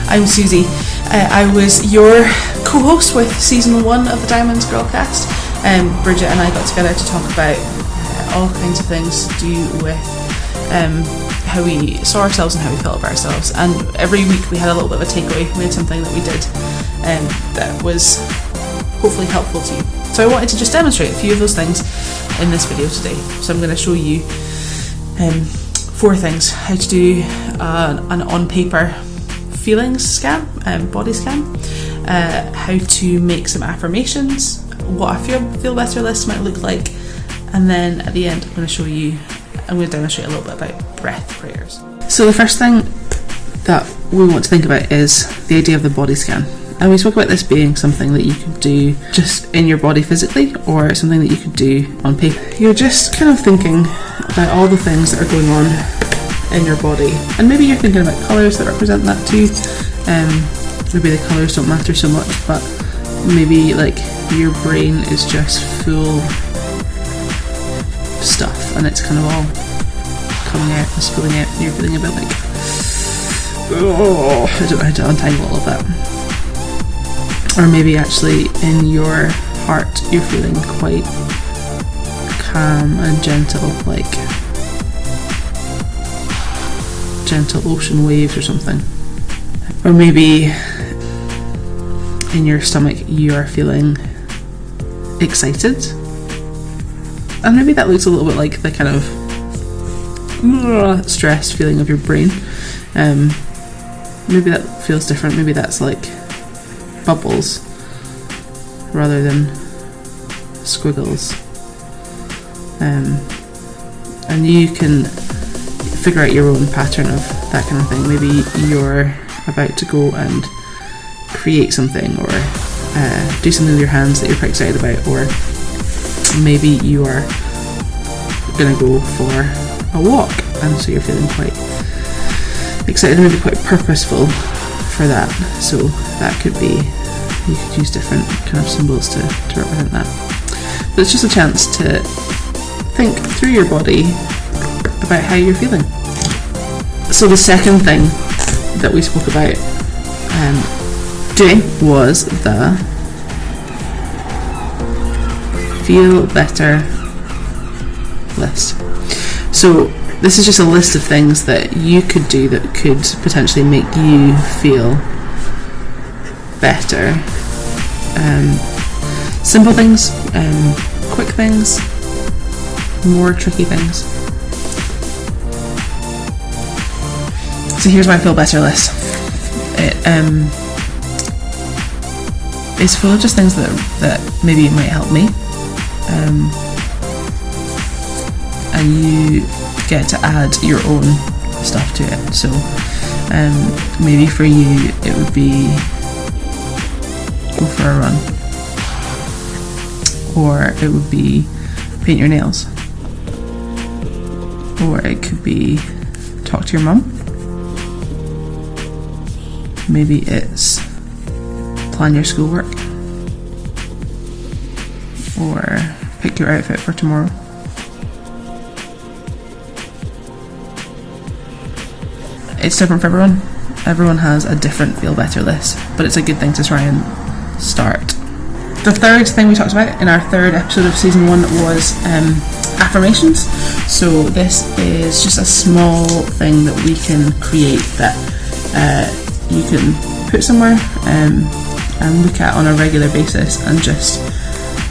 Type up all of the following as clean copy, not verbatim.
I'm Susie. I was your co-host with season 1 of the Diamonds Girl cast. Bridget and I got together to talk about all kinds of things to do with how we saw ourselves and how we felt about ourselves. And every week we had a little bit of a takeaway. We had something that we did that was hopefully helpful to you. So I wanted to just demonstrate a few of those things in this video today. So I'm going to show you 4 things: how to do an on-paper feelings scan, body scan, how to make some affirmations, what a feel better list might look like, and then at the end I'm going to demonstrate a little bit about breath prayers. So the first thing that we want to think about is the idea of the body scan. And we spoke about this being something that you could do just in your body physically, or something that you could do on paper. You're just kind of thinking about all the things that are going on in your body, and maybe you're thinking about colours that represent that too. Maybe the colours don't matter so much, but maybe like your brain is just full stuff and it's kind of all coming out and spilling out, and you're feeling a bit like, oh, I don't know how to untangle all of that. Or maybe actually in your heart you're feeling quite calm and gentle, like gentle ocean waves or something. Or maybe in your stomach you are feeling excited, and maybe that looks a little bit like the kind of stress feeling of your brain. Maybe that feels different. Maybe that's like bubbles rather than squiggles, and you can figure out your own pattern of that kind of thing. Maybe you're about to go and create something, or do something with your hands that you're quite excited about, or maybe you are going to go for a walk and so you're feeling quite excited, maybe quite purposeful for that. So that could be, you could use different kind of symbols to represent that. But it's just a chance to think through your body about how you're feeling. So the second thing that we spoke about doing was the feel better list. So this is just a list of things that you could do that could potentially make you feel better. Simple things, quick things, more tricky things. So here's my feel better list. It's full of just things that maybe might help me, and you get to add your own stuff to it. So maybe for you it would be go for a run, or it would be paint your nails, or it could be talk to your mum. Maybe it's plan your schoolwork, or pick your outfit for tomorrow. It's different for everyone. Everyone has a different feel better list, but it's a good thing to try and start. The third thing we talked about in our third episode of season 1 was affirmations. So this is just a small thing that we can create that you can put somewhere and look at on a regular basis and just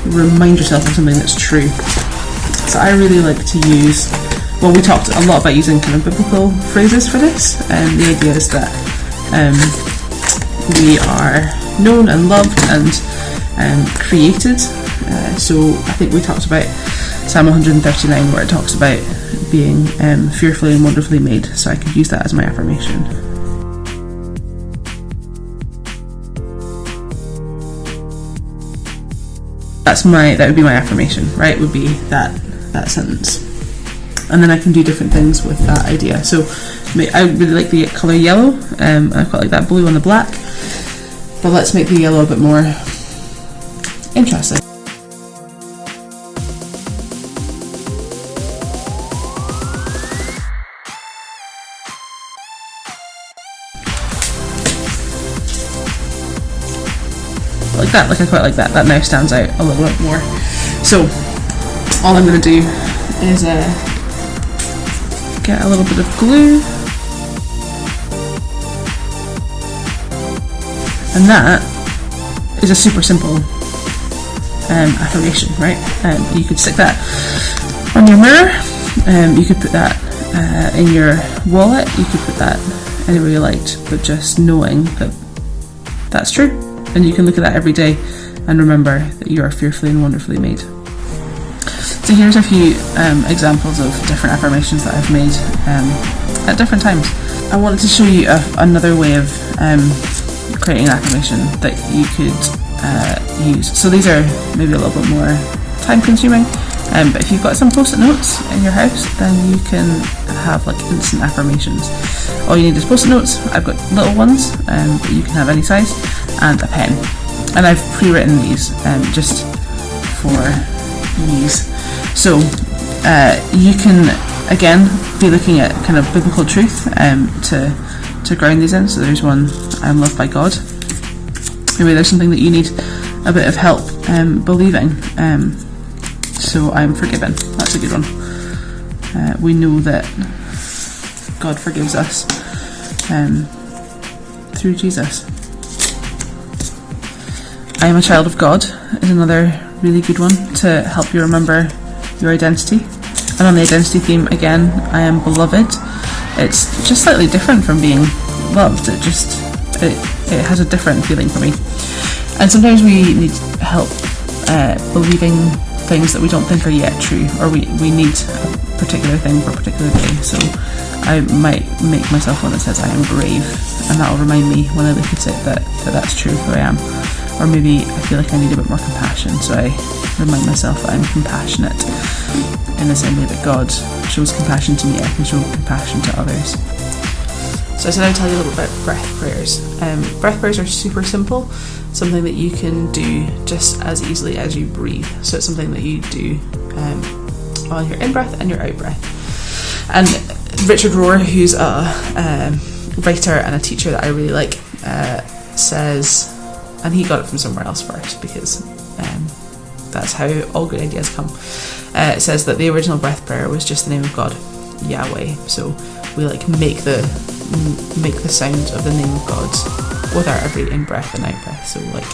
remind yourself of something that's true. So I really like to use, well, we talked a lot about using kind of biblical phrases for this, and the idea is that we are known and loved and created. So I think we talked about Psalm 139, where it talks about being fearfully and wonderfully made. So I could use that as my affirmation. That would be my affirmation, right? Would be that sentence. And then I can do different things with that idea. So I really like the colour yellow. I quite like that blue on the black. But let's make the yellow a bit more interesting. like that. Like I quite like that. That now stands out a little bit more. So all I'm going to do is get a little bit of glue, and that is a super simple affirmation, right? You could stick that on your mirror, you could put that in your wallet, you could put that anywhere you liked, but just knowing that that's true, and you can look at that every day and remember that you are fearfully and wonderfully made. So here's a few examples of different affirmations that I've made at different times. I wanted to show you another way of creating an affirmation that you could use. So these are maybe a little bit more time consuming, but if you've got some post-it notes in your house, then you can have like instant affirmations. All you need is post-it notes. I've got little ones, but you can have any size, and a pen. And I've pre-written these just for ease. So you can again be looking at kind of biblical truth to ground these in. So there's one, I'm loved by God. Maybe there's something that you need a bit of help believing. So I'm forgiven. That's a good one. We know that God forgives us through Jesus. I am a child of God is another really good one to help you remember your identity. And on the identity theme again, I am beloved. It's just slightly different from being loved. It has a different feeling for me. And sometimes we need help believing things that we don't think are yet true, or we need a particular thing for a particular day. So I might make myself one that says I am brave, and that will remind me when I look at it that that's true who I am. Or maybe I feel like I need a bit more compassion, so I remind myself that I'm compassionate. In the same way that God shows compassion to me, I can show compassion to others. So I said I'd tell you a little bit about breath prayers. Breath prayers are super simple, something that you can do just as easily as you breathe. So it's something that you do on your in-breath and your out-breath. And Richard Rohr, who's a writer and a teacher that I really like, says, and he got it from somewhere else first because that's how all good ideas come. It says that the original breath prayer was just the name of God, Yahweh. So we like make the sound of the name of God with our every in breath and out breath. So like,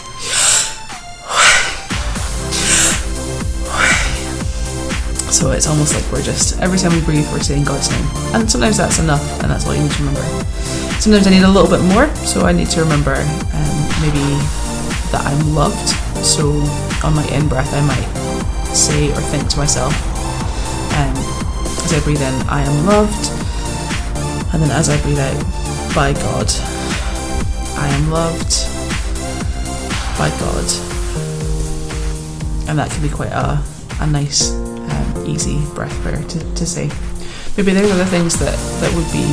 so it's almost like we're just, every time we breathe we're saying God's name, and sometimes that's enough and that's all you need to remember. Sometimes I need a little bit more, so I need to remember maybe that I'm loved. So on my in breath I might say or think to myself, as I breathe in, I am loved, and then as I breathe out, by God, I am loved by God. And that can be quite a nice easy breath prayer to say. Maybe there's other things that would be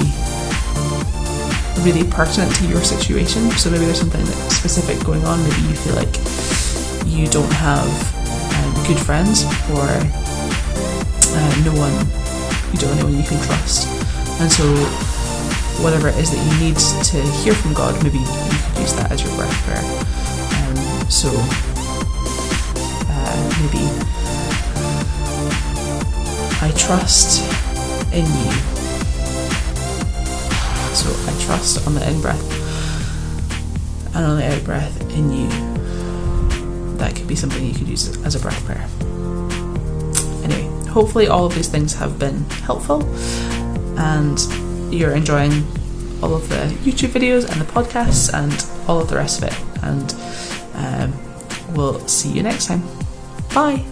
really pertinent to your situation. So maybe there's something that's specific going on. Maybe you feel like you don't have good friends, or you don't have anyone you can trust, and so whatever it is that you need to hear from God, maybe you could use that as your breath prayer. So maybe I trust in you. So I trust on the in breath, and on the out breath in you. That could be something you could use as a breath prayer. Anyway, hopefully all of these things have been helpful, and you're enjoying all of the YouTube videos and the podcasts and all of the rest of it. And we'll see you next time. Bye.